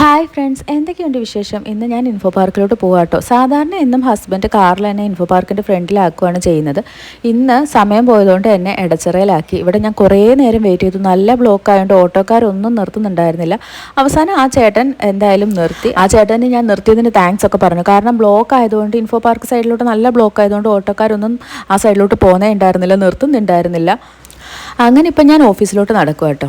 Hi friends, എന്തൊക്കെയുണ്ട് വിശേഷം? ഇന്ന് ഞാൻ ഇൻഫോ പാർക്കിലോട്ട് പോകാട്ടോ. സാധാരണ എന്നും ഹസ്ബൻഡ് കാറിൽ തന്നെ ഇൻഫോ പാർക്കിൻ്റെ ഫ്രണ്ടിലാക്കുകയാണ് ചെയ്യുന്നത്. ഇന്ന് സമയം പോയതുകൊണ്ട് എന്നെ എടച്ചിറയിലാക്കി. ഇവിടെ ഞാൻ കുറേ നേരം വെയിറ്റ് ചെയ്തു. നല്ല ബ്ലോക്ക് ആയതുകൊണ്ട് ഓട്ടോക്കാരൊന്നും നിർത്തുന്നുണ്ടായിരുന്നില്ല. അവസാനം ആ ചേട്ടൻ എന്തായാലും നിർത്തി. ആ ചേട്ടന് ഞാൻ നിർത്തിയതിന് താങ്ക്സ് ഒക്കെ പറഞ്ഞു. കാരണം ബ്ലോക്ക് ആയതുകൊണ്ട് ഇൻഫോ പാർക്ക് സൈഡിലോട്ട് നല്ല ബ്ലോക്ക് ആയതുകൊണ്ട് ഓട്ടോക്കാരൊന്നും ആ സൈഡിലോട്ട് പോകുന്നേ ഉണ്ടായിരുന്നില്ല, നിർത്തുന്നുണ്ടായിരുന്നില്ല. അങ്ങനെ ഇപ്പം ഞാൻ ഓഫീസിലോട്ട് നടക്കുക കേട്ടോ.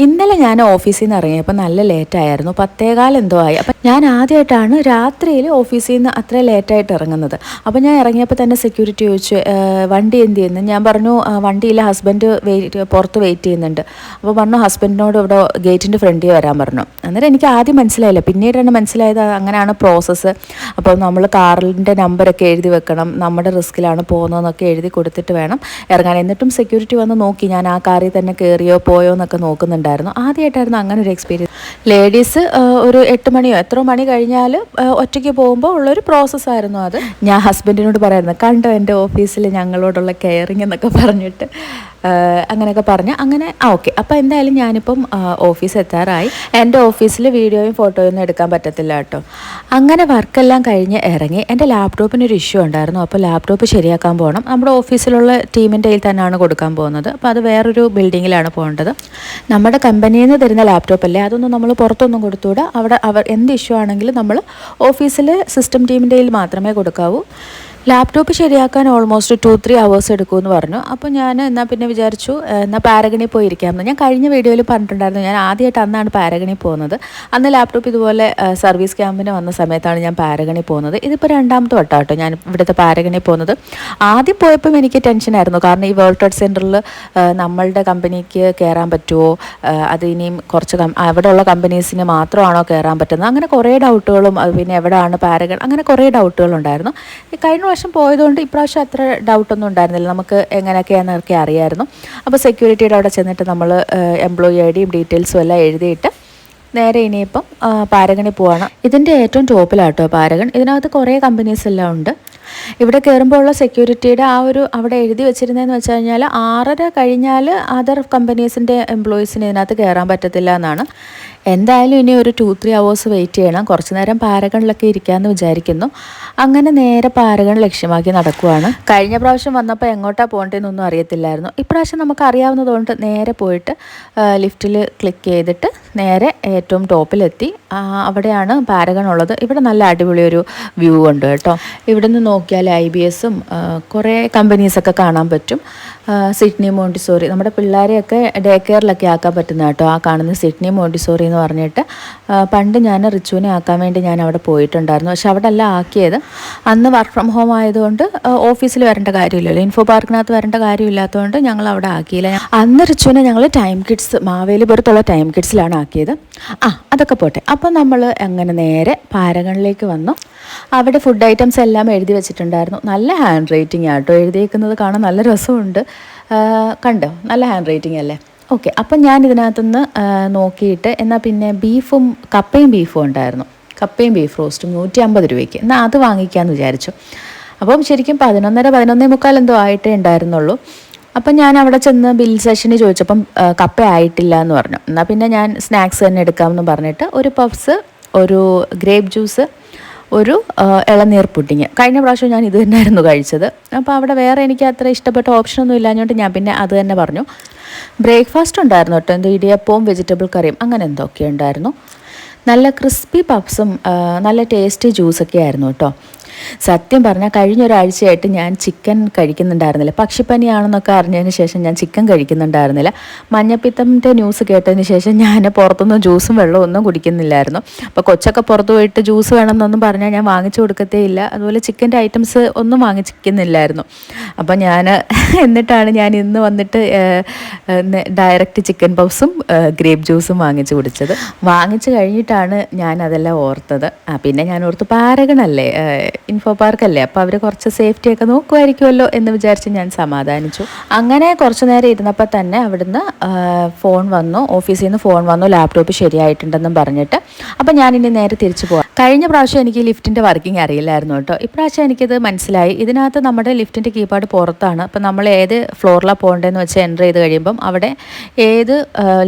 ഇന്നലെ ഞാൻ ഓഫീസിൽ നിന്ന് ഇറങ്ങിയപ്പോൾ നല്ല ലേറ്റായിരുന്നു, 10:15 എന്തോ ആയി. അപ്പം ഞാൻ ആദ്യമായിട്ടാണ് രാത്രിയിൽ ഓഫീസിൽ നിന്ന് അത്ര ലേറ്റായിട്ട് ഇറങ്ങുന്നത്. അപ്പോൾ ഞാൻ ഇറങ്ങിയപ്പോൾ തന്നെ സെക്യൂരിറ്റി ചോദിച്ചു വണ്ടി എന്ത് ചെയ്യുന്നു. ഞാൻ പറഞ്ഞു വണ്ടിയിൽ ഹസ്ബൻഡ് പുറത്ത് വെയിറ്റ് ചെയ്യുന്നുണ്ട്. അപ്പോൾ പറഞ്ഞു ഹസ്ബൻഡിനോട് ഇവിടെ ഗേറ്റിൻ്റെ ഫ്രണ്ടിൽ വരാൻ പറഞ്ഞു. അന്നേരം എനിക്ക് ആദ്യം മനസ്സിലായില്ല, പിന്നീടാണ് മനസ്സിലായത് അങ്ങനെയാണ് പ്രോസസ്സ്. അപ്പോൾ നമ്മൾ കാറിൻ്റെ നമ്പറൊക്കെ എഴുതി വെക്കണം, നമ്മുടെ റിസ്ക്കിലാണ് പോകുന്നതെന്നൊക്കെ എഴുതി കൊടുത്തിട്ട് വേണം ഇറങ്ങാൻ. എന്നിട്ടും സെക്യൂരിറ്റി വന്ന് നോക്കി ഞാൻ ആ കാറിൽ തന്നെ കയറിയോ പോയോ എന്നൊക്കെ നോക്കുന്നുണ്ടായിരുന്നു. ആദ്യമായിട്ടായിരുന്നു അങ്ങനെ ഒരു എക്സ്പീരിയൻസ്. ലേഡീസ് ഒരു 8 മണിയോ എത്രയോ മണി കഴിഞ്ഞാൽ ഒറ്റയ്ക്ക് പോകുമ്പോൾ ഉള്ളൊരു പ്രോസസ്സായിരുന്നു അത്. ഞാൻ ഹസ്ബൻഡിനോട് പറയായിരുന്നു, കണ്ടോ എൻ്റെ ഓഫീസിൽ ഞങ്ങളോടുള്ള കെയറിങ് എന്നൊക്കെ പറഞ്ഞിട്ട് അങ്ങനെയൊക്കെ പറഞ്ഞ് അങ്ങനെ ഓക്കെ. അപ്പോൾ എന്തായാലും ഞാനിപ്പം ഓഫീസ് എത്താറായി. എൻ്റെ ഓഫീസിൽ വീഡിയോയും ഫോട്ടോയും ഒന്നും എടുക്കാൻ പറ്റത്തില്ല കേട്ടോ. അങ്ങനെ വർക്കെല്ലാം കഴിഞ്ഞ് ഇറങ്ങി. എൻ്റെ ലാപ്ടോപ്പിനൊരു ഇഷ്യൂ ഉണ്ടായിരുന്നു. അപ്പോൾ ലാപ്ടോപ്പ് ശരിയാക്കാൻ പോകണം. നമ്മുടെ ഓഫീസിലുള്ള ടീമിൻ്റെ കയ്യിൽ തന്നെയാണ് കൊടുക്കാൻ പോകുന്നത്. അപ്പോൾ അത് വേറൊരു ബിൽഡിങ്ങിലാണ് പോകേണ്ടത്. നമ്മുടെ കമ്പനിയിൽ നിന്ന് തരുന്ന ലാപ്ടോപ്പ് അല്ലേ, അതൊന്നും നമ്മൾ പുറത്തൊന്നും കൊടുത്തുകൂടാ. അവിടെ എന്ത് ഇഷ്യൂ ആണെങ്കിലും നമ്മൾ ഓഫീസിൽ സിസ്റ്റം ടീമിൻ്റെ കയ്യിൽ മാത്രമേ കൊടുക്കാവൂ. ലാപ്ടോപ്പ് ശരിയാക്കാൻ ഓൾമോസ്റ്റ് 2-3 hours എടുക്കുമെന്ന് പറഞ്ഞു. അപ്പോൾ ഞാൻ എന്നാൽ പിന്നെ വിചാരിച്ചു എന്നാൽ പാരഗണിൽ പോയി ഇരിക്കാമെന്ന്. ഞാൻ കഴിഞ്ഞ വീഡിയോയിൽ പറഞ്ഞിട്ടുണ്ടായിരുന്നു, ഞാൻ ആദ്യമായിട്ട് അന്നാണ് പാരഗണിൽ പോകുന്നത്. അന്ന് ലാപ്ടോപ്പ് ഇതുപോലെ സർവീസ് ക്യാമ്പിന് വന്ന സമയത്താണ് ഞാൻ പാരഗണിൽ പോകുന്നത്. ഇതിപ്പോൾ 2ാമത്തെ വട്ടം കേട്ടോ ഞാൻ ഇവിടുത്തെ പാരഗണിൽ പോകുന്നത്. ആദ്യം പോയപ്പം എനിക്ക് ടെൻഷനായിരുന്നു, കാരണം ഈ വേൾഡ് ട്രേഡ് സെൻറ്ററിൽ നമ്മളുടെ കമ്പനിക്ക് കയറാൻ പറ്റുമോ, അത് ഇനിയും കുറച്ച് അവിടെയുള്ള കമ്പനീസിന് മാത്രമാണോ കയറാൻ പറ്റുന്നത്, അങ്ങനെ കുറേ ഡൗട്ടുകളും, പിന്നെ എവിടെയാണ് പാരഗൺ, അങ്ങനെ കുറേ ഡൗട്ടുകളുണ്ടായിരുന്നു. കഴിഞ്ഞ പ്രാവശ്യം പോയതുകൊണ്ട് ഇപ്രാവശ്യം അത്ര ഡൗട്ടൊന്നും ഉണ്ടായിരുന്നില്ല, നമുക്ക് എങ്ങനെയൊക്കെയാണെന്നൊക്കെ അറിയായിരുന്നു. അപ്പോൾ സെക്യൂരിറ്റിയുടെ അവിടെ ചെന്നിട്ട് നമ്മൾ എംപ്ലോയി ഐഡിയും ഡീറ്റെയിൽസും എല്ലാം എഴുതിയിട്ട് നേരെ ഇനിയിപ്പം പാരഗണിൽ പോവാണ്. ഇതിൻ്റെ ഏറ്റവും ടോപ്പിലാട്ടോ പാരഗൺ. ഇതിനകത്ത് കുറേ കമ്പനീസ് എല്ലാം ഉണ്ട്. ഇവിടെ കയറുമ്പോൾ ഉള്ള സെക്യൂരിറ്റിയുടെ അവിടെ എഴുതി വെച്ചിരുന്നതെന്ന് വെച്ച് കഴിഞ്ഞാൽ 6:30 കഴിഞ്ഞാൽ അതർ കമ്പനീസിൻ്റെ എംപ്ലോയീസിന് ഇതിനകത്ത് കയറാൻ പറ്റത്തില്ല എന്നാണ്. എന്തായാലും ഇനി ഒരു 2-3 hours വെയിറ്റ് ചെയ്യണം. കുറച്ച് നേരം പാരഗണിലൊക്കെ ഇരിക്കാമെന്ന് വിചാരിക്കുന്നു. അങ്ങനെ നേരെ പാരഗൺ ലക്ഷ്യമാക്കി നടക്കുവാണ്. കഴിഞ്ഞ പ്രാവശ്യം വന്നപ്പോൾ എങ്ങോട്ടാണ് പോകേണ്ടതെന്നൊന്നും അറിയത്തില്ലായിരുന്നു. ഇപ്രാവശ്യം നമുക്ക് അറിയാവുന്നതുകൊണ്ട് നേരെ പോയിട്ട് ലിഫ്റ്റിൽ ക്ലിക്ക് ചെയ്തിട്ട് നേരെ ഏറ്റവും ടോപ്പിലെത്തി. അവിടെയാണ് പാരഗൺ ഉള്ളത്. ഇവിടെ നല്ല അടിപൊളിയൊരു വ്യൂ ഉണ്ട് കേട്ടോ. ഇവിടെ നിന്ന് നോക്കിയാൽ IBSഉം കുറേ കമ്പനീസൊക്കെ കാണാൻ പറ്റും. സിഡ്നി മോണ്ടിസോറി, നമ്മുടെ പിള്ളേരെയൊക്കെ ഡേ കെയറിലൊക്കെ ആക്കാൻ പറ്റുന്ന കേട്ടോ. ആ കാണുന്ന സിഡ്നി മോണ്ടിസോറി എന്ന് പറഞ്ഞിട്ട് പണ്ട് ഞാൻ റിച്ചുവിനെ ആക്കാൻ വേണ്ടി ഞാൻ അവിടെ പോയിട്ടുണ്ടായിരുന്നു. പക്ഷെ അവിടെ അല്ല ആക്കിയത്. അന്ന് വർക്ക് ഫ്രം ഹോം ആയതുകൊണ്ട് ഓഫീസിൽ വരേണ്ട കാര്യമില്ലല്ലോ, ഇൻഫോ പാർക്കിനകത്ത് വരേണ്ട കാര്യമില്ലാത്തതുകൊണ്ട് ഞങ്ങൾ അവിടെ ആക്കിയില്ല. അന്ന് റിച്ചുവിനെ ഞങ്ങൾ ടൈം കിഡ്സ്, മാവേലിപുരത്തുള്ള ടൈം കിഡ്സിലാണ് ആക്കിയത്. അതൊക്കെ പോട്ടെ. അപ്പം നമ്മൾ അങ്ങനെ നേരെ പാരഗണിലേക്ക് വന്നു. അവിടെ ഫുഡ് ഐറ്റംസ് എല്ലാം എഴുതി വെച്ചിട്ടുണ്ടായിരുന്നു. നല്ല ഹാൻഡ് റൈറ്റിംഗ് ആട്ടോ, എഴുതിയേക്കുന്നത് കാണാൻ നല്ല രസമുണ്ട്. കണ്ടോ, നല്ല ഹാൻഡ് റൈറ്റിംഗ് അല്ലേ. ഓക്കെ, അപ്പം ഞാൻ ഇതിനകത്തുനിന്ന് നോക്കിയിട്ട് എന്നാൽ പിന്നെ കപ്പയും ബീഫും ഉണ്ടായിരുന്നു. കപ്പയും ബീഫ് റോസ്റ്റും 150 രൂപയ്ക്ക്. എന്നാൽ അത് വാങ്ങിക്കാമെന്ന് വിചാരിച്ചു. അപ്പം ശരിക്കും 11:30-11:45 എന്തോ ആയിട്ടേ ഉണ്ടായിരുന്നുള്ളൂ. അപ്പം ഞാൻ അവിടെ ചെന്ന് ബിൽ സെഷന് ചോദിച്ചപ്പം കപ്പ ആയിട്ടില്ല എന്ന് പറഞ്ഞു. എന്നാൽ പിന്നെ ഞാൻ സ്നാക്സ് തന്നെ എടുക്കാമെന്ന് പറഞ്ഞിട്ട് ഒരു പഫ്സ്, ഒരു ഗ്രേപ്പ് ജ്യൂസ്, ഒരു ഇളനീർ പുഡിങ്. കഴിഞ്ഞ പ്രാവശ്യം ഞാൻ ഇത് തന്നെയായിരുന്നു കഴിച്ചത്. അപ്പോൾ അവിടെ വേറെ എനിക്ക് അത്ര ഇഷ്ടപ്പെട്ട ഓപ്ഷനൊന്നും ഇല്ലാഞ്ഞുകൊണ്ട് ഞാൻ പിന്നെ അത് തന്നെ പറഞ്ഞു. ബ്രേക്ക്ഫാസ്റ്റ് ഉണ്ടായിരുന്നു കേട്ടോ, എന്ത് ഇടിയപ്പവും വെജിറ്റബിൾ കറിയും അങ്ങനെ എന്തൊക്കെ ഉണ്ടായിരുന്നു. നല്ല ക്രിസ്പി പഫ്സും നല്ല ടേസ്റ്റി ജ്യൂസൊക്കെ ആയിരുന്നു കേട്ടോ. സത്യം പറഞ്ഞാൽ കഴിഞ്ഞൊരാഴ്ചയായിട്ട് ഞാൻ ചിക്കൻ കഴിക്കുന്നുണ്ടായിരുന്നില്ല. പക്ഷിപ്പനിയാണെന്നൊക്കെ അറിഞ്ഞതിന് ശേഷം ഞാൻ ചിക്കൻ കഴിക്കുന്നുണ്ടായിരുന്നില്ല. മഞ്ഞപ്പിത്തത്തിൻ്റെ ന്യൂസ് കേട്ടതിന് ശേഷം ഞാൻ പുറത്തുനിന്ന് ജ്യൂസും വെള്ളവും ഒന്നും കുടിക്കുന്നില്ലായിരുന്നു. അപ്പോൾ കൊച്ചൊക്കെ പുറത്ത് പോയിട്ട് ജ്യൂസ് വേണമെന്നൊന്നും പറഞ്ഞാൽ ഞാൻ വാങ്ങിച്ചു കൊടുക്കത്തേ ഇല്ല. അതുപോലെ ചിക്കൻ്റെ ഐറ്റംസ് ഒന്നും വാങ്ങിച്ചിരിക്കുന്നില്ലായിരുന്നു. അപ്പോൾ എന്നിട്ടാണ് ഞാൻ ഇന്ന് വന്നിട്ട് ഡയറക്റ്റ് ചിക്കൻ പഫ്സും ഗ്രേപ്പ് ജ്യൂസും വാങ്ങിച്ചു കുടിച്ചത്. വാങ്ങിച്ചു കഴിഞ്ഞിട്ടാണ് ഞാൻ അതെല്ലാം ഓർത്തത്. പിന്നെ ഞാൻ ഓർത്ത് പാരഗണല്ലേ, ഇൻഫോ പാർക്കല്ലേ, അപ്പോൾ അവർ കുറച്ച് സേഫ്റ്റിയൊക്കെ നോക്കുമായിരിക്കുമല്ലോ എന്ന് വിചാരിച്ച് ഞാൻ സമാധാനിച്ചു. അങ്ങനെ കുറച്ച് നേരം ഇരുന്നപ്പോൾ തന്നെ അവിടുന്ന് ഫോൺ വന്നു, ഓഫീസിൽ നിന്ന് ഫോൺ വന്നു, ലാപ്ടോപ്പ് ശരിയായിട്ടുണ്ടെന്നും പറഞ്ഞിട്ട്. അപ്പോൾ ഞാനിനി നേരെ തിരിച്ചു പോകാം. കഴിഞ്ഞ പ്രാവശ്യം എനിക്ക് ലിഫ്റ്റിൻ്റെ വർക്കിംഗ് അറിയില്ലായിരുന്നു കേട്ടോ. ഇപ്രാവശ്യം എനിക്കിത് മനസ്സിലായി. ഇതിനകത്ത് നമ്മുടെ ലിഫ്റ്റിൻ്റെ കീപാഡ് പുറത്താണ്. അപ്പോൾ നമ്മൾ ഏത് ഫ്ലോറിലാണ് പോകേണ്ടതെന്ന് വെച്ച് എൻ്റർ ചെയ്ത് കഴിയുമ്പം അവിടെ ഏത്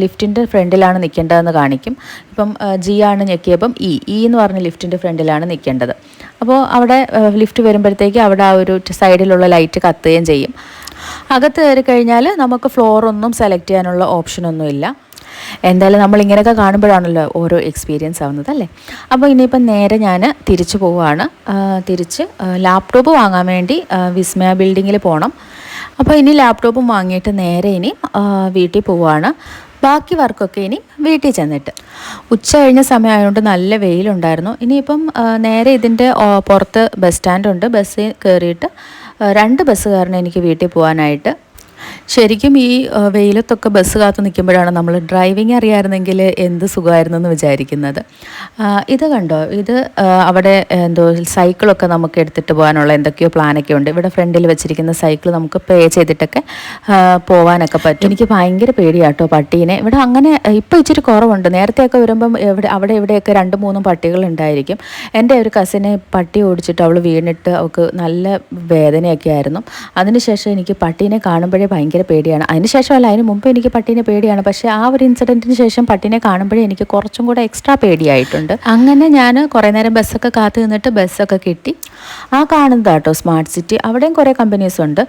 ലിഫ്റ്റിൻ്റെ ഫ്രണ്ടിലാണ് നിൽക്കേണ്ടതെന്ന് കാണിക്കും. ഇപ്പം ജി ആണ് ഞെക്കിയപ്പം ഇ എന്ന് പറഞ്ഞ ലിഫ്റ്റിൻ്റെ ഫ്രണ്ടിലാണ് നിൽക്കേണ്ടത്. അപ്പോൾ അവിടെ ലിഫ്റ്റ് വരുമ്പോഴത്തേക്ക് അവിടെ ആ ഒരു സൈഡിലുള്ള ലൈറ്റ് കത്തുകയും ചെയ്യും. അകത്ത് കയറി കഴിഞ്ഞാൽ നമുക്ക് ഫ്ലോറൊന്നും സെലക്ട് ചെയ്യാനുള്ള ഓപ്ഷനൊന്നുമില്ല. എന്തായാലും നമ്മൾ ഇങ്ങനെയൊക്കെ കാണുമ്പോഴാണല്ലോ ഓരോ എക്സ്പീരിയൻസ് ആവുന്നത് അല്ലേ. അപ്പോൾ ഇനിയിപ്പം നേരെ ഞാൻ തിരിച്ചു പോവുകയാണ്. തിരിച്ച് ലാപ്ടോപ്പ് വാങ്ങാൻ വേണ്ടി വിസ്മയ ബിൽഡിങ്ങിൽ പോകണം. അപ്പോൾ ഇനി ലാപ്ടോപ്പും വാങ്ങിയിട്ട് നേരെ ഇനി വീട്ടിൽ പോവുകയാണ്. ബാക്കി വർക്കൊക്കെ ഇനി വീട്ടിൽ ചെന്നിട്ട്. ഉച്ച കഴിഞ്ഞ സമയമായതുകൊണ്ട് നല്ല വെയിലുണ്ടായിരുന്നു. ഇനിയിപ്പം നേരെ ഇതിൻ്റെ പുറത്ത് ബസ് സ്റ്റാൻഡുണ്ട്. ബസ്സിൽ കയറിയിട്ട് 2 ബസ് കയറണം എനിക്ക് വീട്ടിൽ പോകാനായിട്ട്. ശരിക്കും ഈ വെയിലത്തൊക്കെ ബസ് കാത്ത് നിൽക്കുമ്പോഴാണ് നമ്മൾ ഡ്രൈവിംഗ് അറിയാമായിരുന്നെങ്കിൽ എന്ത് സുഖമായിരുന്നെന്ന് വിചാരിക്കുന്നത്. ഇത് കണ്ടോ, ഇത് അവിടെ എന്തോ സൈക്കിളൊക്കെ നമുക്ക് എടുത്തിട്ട് പോകാനുള്ള എന്തൊക്കെയോ പ്ലാനൊക്കെ ഉണ്ട്. ഇവിടെ ഫ്രണ്ടിൽ വെച്ചിരിക്കുന്ന സൈക്കിൾ നമുക്ക് പേ ചെയ്തിട്ടൊക്കെ പോകാനൊക്കെ പറ്റും. എനിക്ക് ഭയങ്കര പേടിയാട്ടോ പട്ടീനെ. ഇവിടെ അങ്ങനെ ഇപ്പോൾ ഇച്ചിരി കുറവുണ്ട്. നേരത്തെയൊക്കെ വരുമ്പം അവിടെ ഇവിടെയൊക്കെ 2-3 പട്ടികൾ ഉണ്ടായിരിക്കും. എൻ്റെ ഒരു കസിനെ പട്ടി ഓടിച്ചിട്ട് അവൾ വീണിട്ട് അവൾക്ക് നല്ല വേദനയൊക്കെ ആയിരുന്നു. അതിനുശേഷം എനിക്ക് പട്ടീനെ കാണുമ്പോഴേ ഭയങ്കര പേടിയാണ്. അതിനുശേഷമല്ല, അതിന് മുമ്പ് എനിക്ക് പട്ടീനെ പേടിയാണ്. പക്ഷേ ആ ഒരു ഇൻസിഡൻറ്റിന് ശേഷം പട്ടീനെ കാണുമ്പോഴേ എനിക്ക് കുറച്ചും കൂടെ എക്സ്ട്രാ പേടിയായിട്ടുണ്ട്. അങ്ങനെ ഞാൻ കുറേ നേരം ബസ്സൊക്കെ കാത്തു നിന്നിട്ട് ബസ്സൊക്കെ കിട്ടി. ആ കാണുന്നതാട്ടോ സ്മാർട്ട് സിറ്റി. അവിടെയും കുറേ കമ്പനീസ് ഉണ്ട്.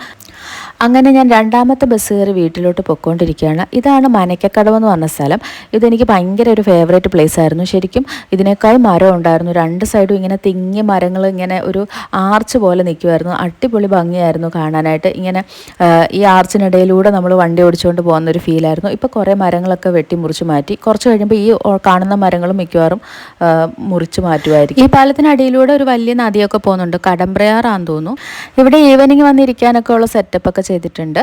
അങ്ങനെ ഞാൻ 2ാമത്തെ ബസ് കയറി വീട്ടിലോട്ട് പൊയ്ക്കൊണ്ടിരിക്കുകയാണ്. ഇതാണ് മനക്കക്കടവ് എന്ന് പറഞ്ഞ സ്ഥലം. ഇതെനിക്ക് ഭയങ്കര ഒരു ഫേവറേറ്റ് പ്ലേസ് ആയിരുന്നു. ശരിക്കും ഇതിനേക്കാൾ മരം ഉണ്ടായിരുന്നു. 2 സൈഡും ഇങ്ങനെ തിങ്ങിയ മരങ്ങൾ ഇങ്ങനെ ഒരു ആർച്ച് പോലെ നിൽക്കുമായിരുന്നു. അടിപൊളി ഭംഗിയായിരുന്നു കാണാനായിട്ട്. ഇങ്ങനെ ഈ ആർച്ചിനിടയിലൂടെ നമ്മൾ വണ്ടി ഓടിച്ചുകൊണ്ട് പോകുന്നൊരു ഫീലായിരുന്നു. ഇപ്പോൾ കുറേ മരങ്ങളൊക്കെ വെട്ടി മുറിച്ച് മാറ്റി. കുറച്ച് കഴിയുമ്പോൾ ഈ കാണുന്ന മരങ്ങളും മിക്കവാറും മുറിച്ച് മാറ്റുമായിരിക്കും. ഈ പാലത്തിനടിയിലൂടെ ഒരു വലിയ നദിയൊക്കെ പോകുന്നുണ്ട്. കടമ്പ്രയാറാന്ന് തോന്നുന്നു. ഇവിടെ ഈവനിങ് വന്നിരിക്കാനൊക്കെ ഉള്ള സെറ്റപ്പൊക്കെ ചെയ്തിട്ടുണ്ട്.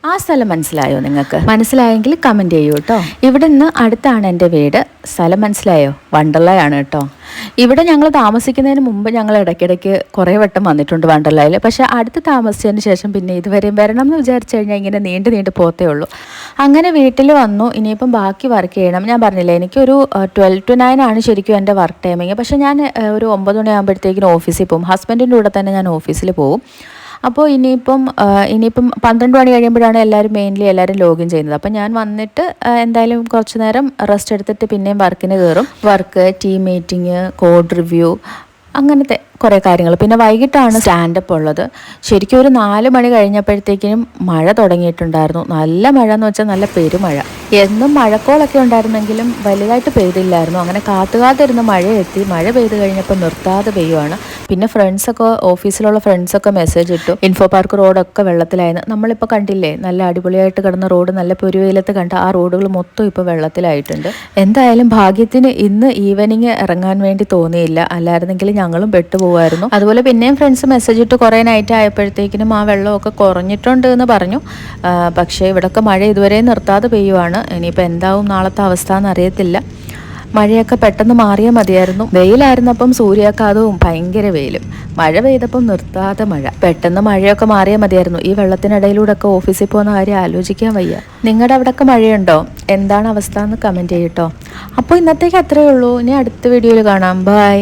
ആ സ്ഥലം മനസ്സിലായോ നിങ്ങൾക്ക്? മനസ്സിലായെങ്കിൽ കമൻറ്റ് ചെയ്യൂ കേട്ടോ. ഇവിടെ നിന്ന് അടുത്താണ് എൻ്റെ വീട്. സ്ഥലം മനസ്സിലായോ? വണ്ടർലയാണ് കേട്ടോ. ഇവിടെ ഞങ്ങൾ താമസിക്കുന്നതിന് മുമ്പ് ഞങ്ങൾ ഇടയ്ക്കിടയ്ക്ക് കുറേ വട്ടം വന്നിട്ടുണ്ട് വണ്ടർലയിൽ. പക്ഷേ അടുത്ത് താമസിച്ചതിന് ശേഷം പിന്നെ ഇതുവരെയും വരണം എന്ന് വിചാരിച്ചു കഴിഞ്ഞാൽ ഇങ്ങനെ നീണ്ടു പോത്തേ ഉള്ളൂ. അങ്ങനെ വീട്ടിൽ വന്നു. ഇനിയിപ്പം ബാക്കി വർക്ക് ചെയ്യണം. ഞാൻ പറഞ്ഞില്ലേ, എനിക്കൊരു 12 to 9 ആണ് ശരിക്കും എൻ്റെ വർക്ക് ടൈമിങ്. പക്ഷേ ഞാൻ ഒരു 9 മണിയാകുമ്പോഴത്തേക്കിനും ഓഫീസിൽ പോകും. ഹസ്ബൻഡിൻ്റെ കൂടെ തന്നെ ഞാൻ ഓഫീസിൽ പോകും. അപ്പോൾ ഇനിയിപ്പം 12 മണി കഴിയുമ്പോഴാണ് എല്ലാവരും ലോഗിൻ ചെയ്യുന്നത്. അപ്പം ഞാൻ വന്നിട്ട് എന്തായാലും കുറച്ച് നേരം റെസ്റ്റ് എടുത്തിട്ട് പിന്നെയും വർക്കിന് കയറും. Work, team meeting, code review, അങ്ങനത്തെ കുറേ കാര്യങ്ങൾ. പിന്നെ വൈകിട്ടാണ് സ്റ്റാൻഡപ്പ് ഉള്ളത്. ശരിക്കും ഒരു 4 മണി കഴിഞ്ഞപ്പോഴത്തേക്കിനും മഴ തുടങ്ങിയിട്ടുണ്ടായിരുന്നു. നല്ല മഴ എന്ന് വെച്ചാൽ നല്ല പെരുമഴ. എന്നും മഴക്കോളൊക്കെ ഉണ്ടായിരുന്നെങ്കിലും വലുതായിട്ട് പെയ്തില്ലായിരുന്നു. അങ്ങനെ കാത്തുകാത്തിരുന്ന് മഴ പെയ്ത് കഴിഞ്ഞപ്പോൾ നിർത്താതെ പെയ്യുവാണ്. പിന്നെ ഓഫീസിലുള്ള ഫ്രണ്ട്സൊക്കെ മെസ്സേജ് ഇട്ടു, ഇൻഫോ പാർക്ക് റോഡൊക്കെ വെള്ളത്തിലായിരുന്നു. നമ്മളിപ്പോൾ കണ്ടില്ലേ, നല്ല അടിപൊളിയായിട്ട് കിടന്ന റോഡ് നല്ല പൊരുവെയിലത്ത് കണ്ട ആ റോഡുകൾ മൊത്തം ഇപ്പോൾ വെള്ളത്തിലായിട്ടുണ്ട്. എന്തായാലും ഭാഗ്യത്തിന് ഇന്ന് ഈവനിങ് ഇറങ്ങാൻ വേണ്ടി തോന്നിയില്ല. അല്ലായിരുന്നെങ്കിൽ ഞങ്ങളും പെട്ടുപോകുമായിരുന്നു. അതുപോലെ പിന്നെയും ഫ്രണ്ട്സ് മെസ്സേജ് ഇട്ട് കുറേ നൈറ്റ് ആയപ്പോഴത്തേക്കിനും ആ വെള്ളമൊക്കെ കുറഞ്ഞിട്ടുണ്ട് എന്ന് പറഞ്ഞു. പക്ഷേ ഇവിടെയൊക്കെ മഴ ഇതുവരെ നിർത്താതെ പെയ്യുവാണ്. ഇനിയിപ്പോൾ എന്താവും നാളത്തെ അവസ്ഥ എന്നറിയത്തില്ല. മഴയൊക്കെ പെട്ടെന്ന് മാറിയാൽ മതിയായിരുന്നു. വെയിലായിരുന്നപ്പം സൂര്യാഘാതവും ഭയങ്കര വെയിലും, മഴ പെയ്തപ്പം നിർത്താതെ മഴ. പെട്ടെന്ന് മഴയൊക്കെ മാറിയാൽ മതിയായിരുന്നു. ഈ വെള്ളത്തിനിടയിലൂടെ ഒക്കെ ഓഫീസിൽ പോകുന്ന കാര്യം ആലോചിക്കാൻ വയ്യ. നിങ്ങളുടെ അവിടെയൊക്കെ മഴയുണ്ടോ? എന്താണ് അവസ്ഥ എന്ന് കമൻറ്റ് ചെയ്യട്ടോ. അപ്പോൾ ഇന്നത്തേക്ക് അത്രയേ ഉള്ളൂ. ഇനി അടുത്ത വീഡിയോയിൽ കാണാം. ബൈ.